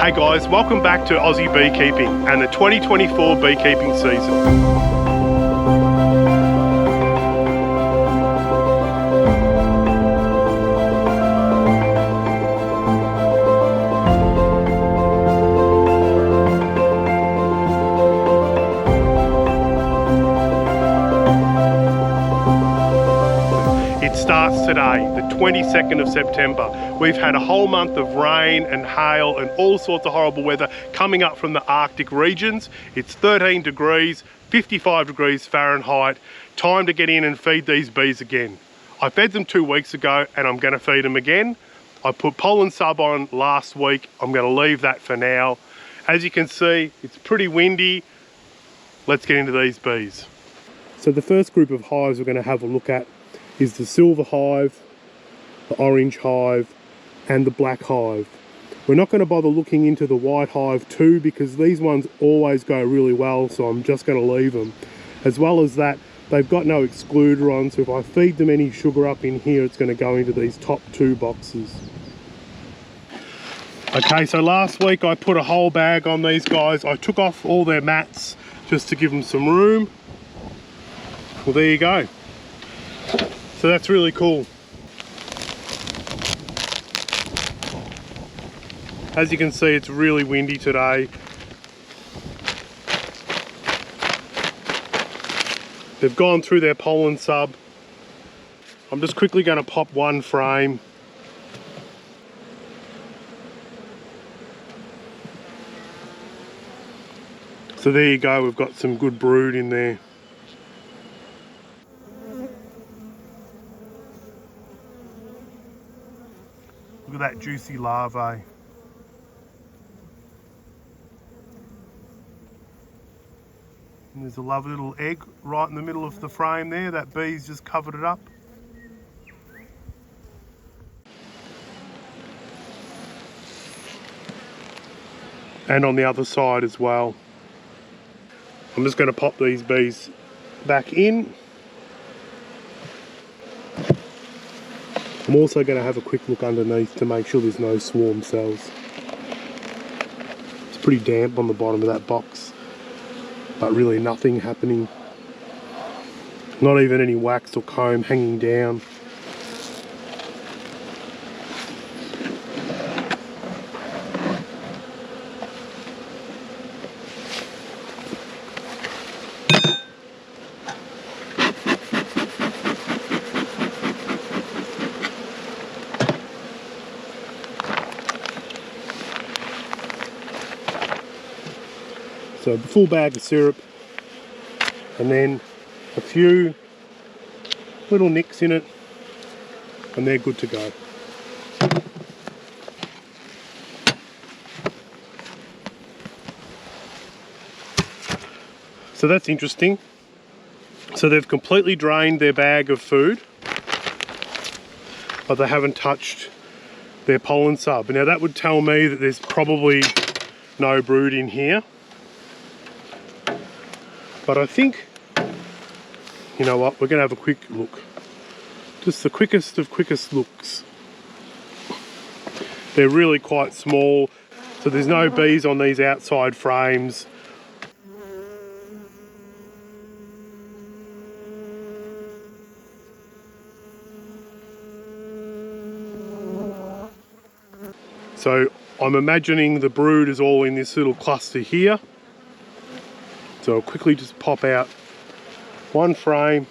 Hey guys, welcome back to Aussie Beekeeping and the 2024 beekeeping season. It starts today, the 22nd of September. We've had a whole month of rain and hail and all sorts of horrible weather coming up from the Arctic regions. It's 13 degrees, 55 degrees Fahrenheit. Time to get in and feed these bees again. I fed them 2 weeks ago and I'm going to feed them again. I put pollen sub on last week. I'm going to leave that for now. As you can see, it's pretty windy. Let's get into these bees. So the first group of hives we're going to have a look at is the silver hive, the orange hive, and the black hive. We're not going to bother looking into the white hive too because these ones always go really well, so I'm just going to leave them. As well as that, they've got no excluder on, so if I feed them any sugar up in here, it's going to go into these top 2 boxes. Okay, so last week I put a whole bag on these guys. I took off all their mats just to give them some room. Well, there you go. So that's really cool. As you can see, it's really windy today. They've gone through their pollen sub. I'm just quickly going to pop one frame. So there you go, we've got some good brood in there. Look at that juicy larvae. And there's a lovely little egg right in the middle of the frame there. That bee's just covered it up. And on the other side as well. I'm just going to pop these bees back in. I'm also going to have a quick look underneath to make sure there's no swarm cells. It's pretty damp on the bottom of that box, but really nothing happening. Not even any wax or comb hanging down. So a full bag of syrup and then a few little nicks in it and they're good to go. So that's interesting. So they've completely drained their bag of food, but they haven't touched their pollen sub. Now that would tell me that there's probably no brood in here. But I think, you know what, we're going to have a quick look. Just the quickest of quickest looks. They're really quite small, so there's no bees on these outside frames. So I'm imagining the brood is all in this little cluster here. So I'll quickly just pop out one frame.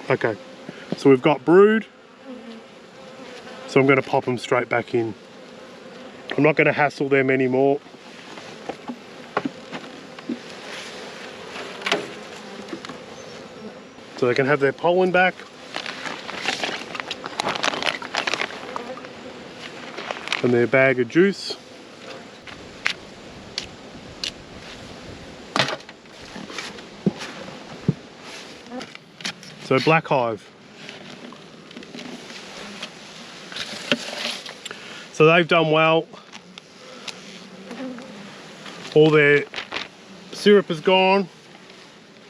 Okay, so we've got brood. So I'm going to pop them straight back in. I'm not going to hassle them anymore. So they can have their pollen back. And their bag of juice. So black hive. So they've done well. All their syrup is gone.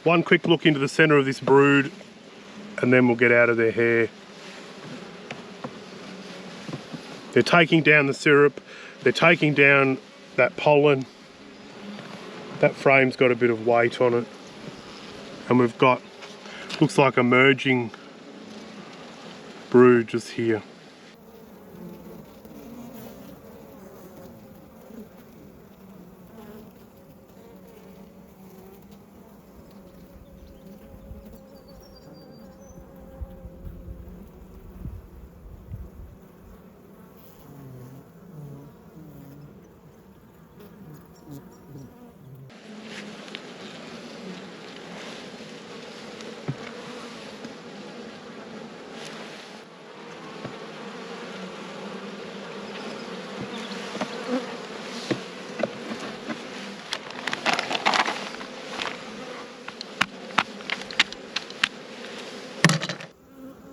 One quick look into the center of this brood and then we'll get out of their hair. They're taking down the syrup, they're taking down that pollen. That frame's got a bit of weight on it. And we've got, looks like a merging brood just here.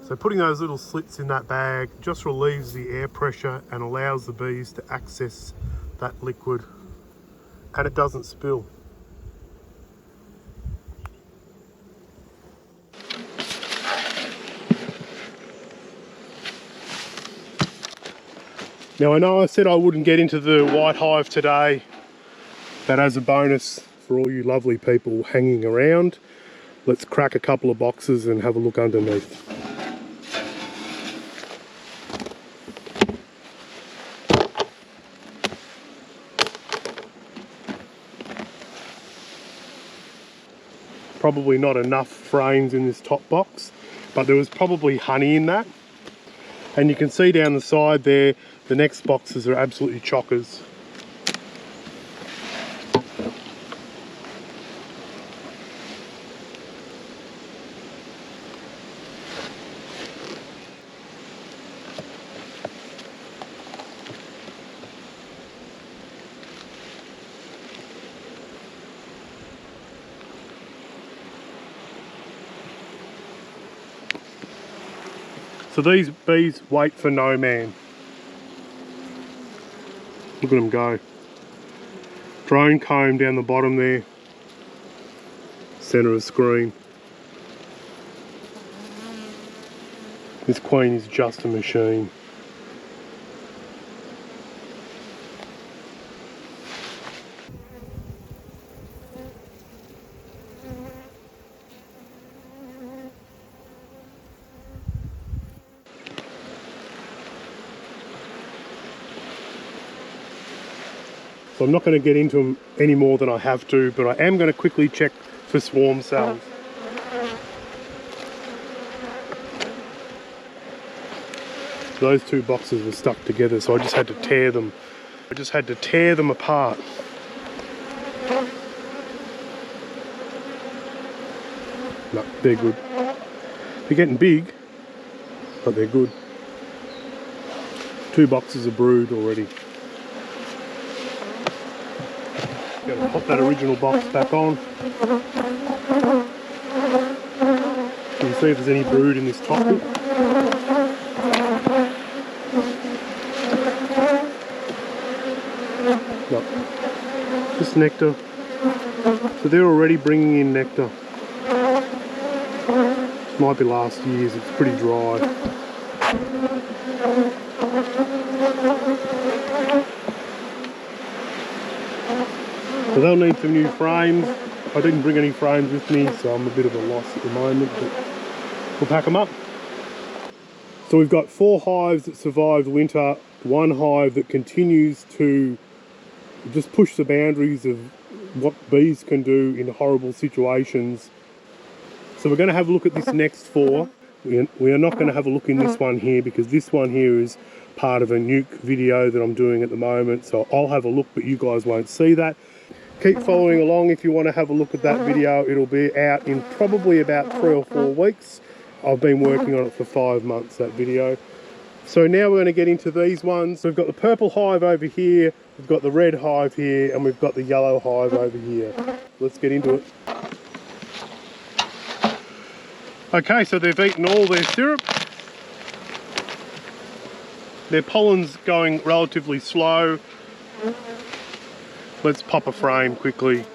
So putting those little slits in that bag just relieves the air pressure and allows the bees to access that liquid, and it doesn't spill. Now I know I said I wouldn't get into the white hive today, but as a bonus for all you lovely people hanging around, let's crack a couple of boxes and have a look underneath. Probably not enough frames in this top box, but there was probably honey in that. And you can see down the side there, the next boxes are absolutely chockers. So these bees wait for no man. Look at them go. Drone comb down the bottom there. Centre of screen. This queen is just a machine. So I'm not going to get into them any more than I have to, but I am going to quickly check for swarm cells. Those two boxes were stuck together, so I just had to tear them. I just had to tear them apart. No, they're good. They're getting big, but they're good. 2 boxes of brood already. Going to pop that original box back on. You can see if there's any brood in this top bit. No, just nectar. So they're already bringing in nectar. This might be last year's, it's pretty dry. So they'll need some new frames. I didn't bring any frames with me, so I'm a bit of a loss at the moment, but we'll pack them up. So we've got 4 hives that survived winter, 1 hive that continues to just push the boundaries of what bees can do in horrible situations. So we're going to have a look at this next 4. We are not going to have a look in this one here, because this one here is part of a nuke video that I'm doing at the moment. So I'll have a look, but you guys won't see that. Keep following along if you want to have a look at that video. It'll be out in probably about 3 or 4 weeks. I've been working on it for 5 months, that video. So now we're going to get into these ones. We've got the purple hive over here, we've got the red hive here, and we've got the yellow hive over here. Let's get into it. Okay, so they've eaten all their syrup. Their pollen's going relatively slow. Let's pop a frame quickly.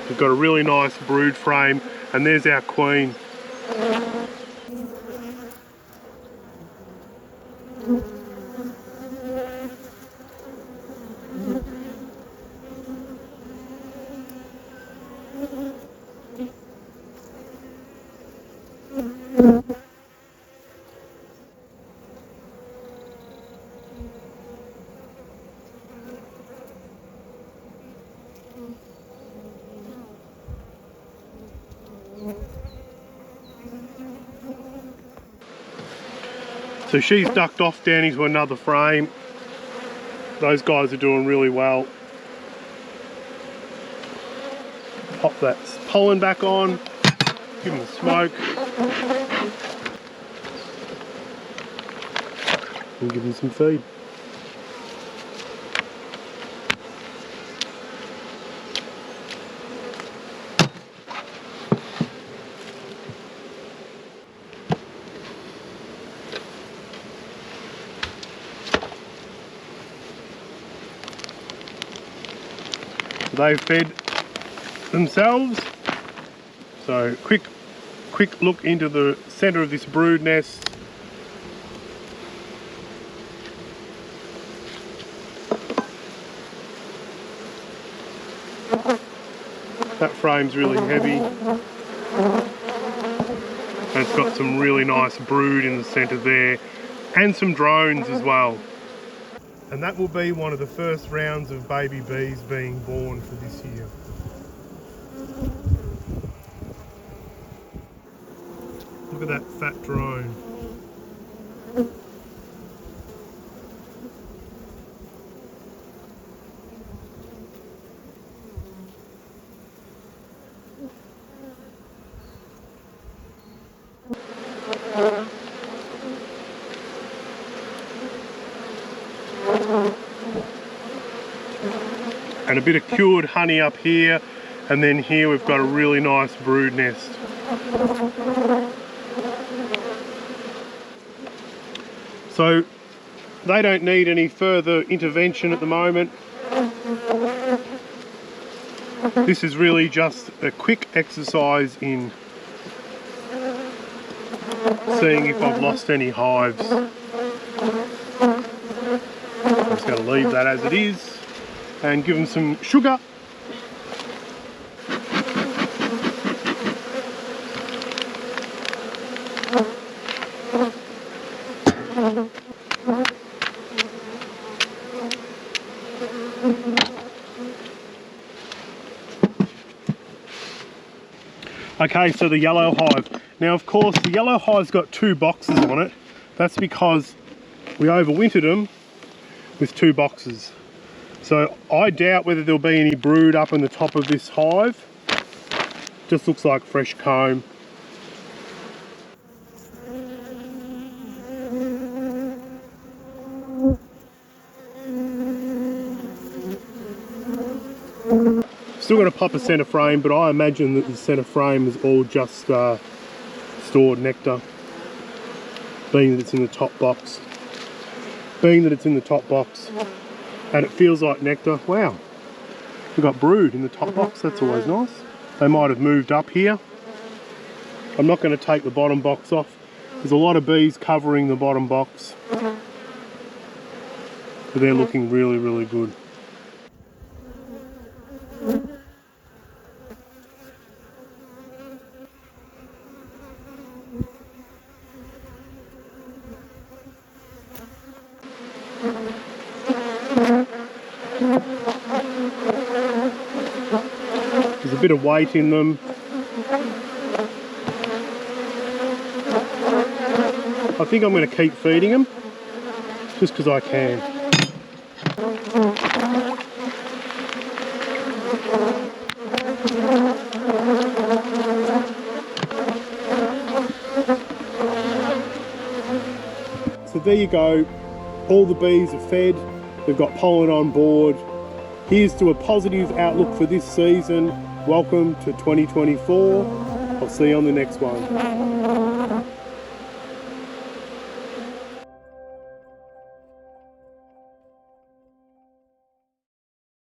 We've got a really nice brood frame, and there's our queen. So she's ducked off down into another frame. Those guys are doing really well. Pop that pollen back on, give them a smoke, and give them some feed. They've fed themselves. So quick look into the center of this brood nest. That frame's really heavy, and it's got some really nice brood in the center there, and some drones as well. And that will be one of the first rounds of baby bees being born for this year. Look at that fat drone. And a bit of cured honey up here, and then here we've got a really nice brood nest. So they don't need any further intervention at the moment. This is really just a quick exercise in seeing if I've lost any hives. I'm just going to leave that as it is and give them some sugar. Okay, so the yellow hive. Now of course the yellow hive's got 2 boxes on it. That's because we overwintered them with 2 boxes. So I doubt whether there'll be any brood up in the top of this hive. Just looks like fresh comb. Still got to pop a centre frame, but I imagine that the centre frame is all just stored nectar, being that it's in the top box. And it feels like nectar. Wow, we've got brood in the top box, that's always nice. They might have moved up here. I'm not going to take the bottom box off. There's a lot of bees covering the bottom box, but they're looking really, really good. There's a bit of weight in them. I think I'm going to keep feeding them just because I can. So there you go, all the bees are fed, they've got pollen on board. Here's to a positive outlook for this season. Welcome to 2024. I'll see you on the next one.